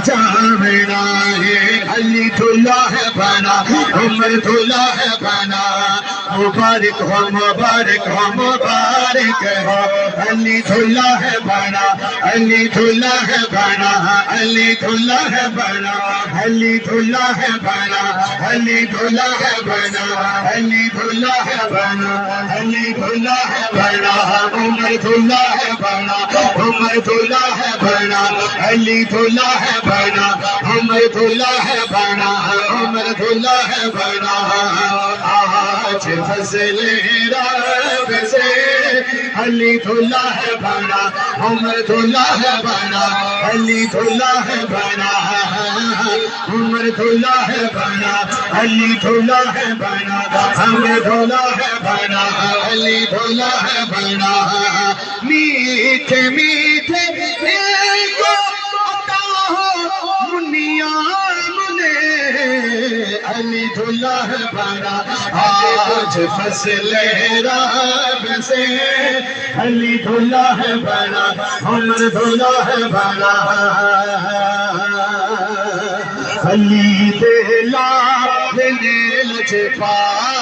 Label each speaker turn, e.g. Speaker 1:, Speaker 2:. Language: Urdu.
Speaker 1: جامنا ہے علی دلہا ہے بنا عمر دلہا ہے بنا مبارک ہو مبارک ہو مبارک ہو علی دلہا ہے بنا علی دلہا ہے بنا علی دلہا ہے بنا علی دلہا ہے بنا علی دلہا ہے بنا علی دلہا ہے بنا علی دلہا ہے بنا عمر دلہا ہے بنا عمر دلہا ہے بنا علی دلہا ہے بنا عمر دلہا ہے بنا عمر دلہا ہے بنا آج فضل رب سے علی دلہا ہے بنا عمر دلہا ہے بنا علی دلہا ہے بنا عمر دلہا ہے بنا علی دلہا ہے بنا عمر دلہا ہے بنا علی دلہا ہے بنا میٹھے میٹھے دل کو عطا ہو منیام نے علی دلہا ہے بنا آج فضل رب سے علی دلہا ہے بنا عمر دلہا ہے بنا علی دلہا لچ پا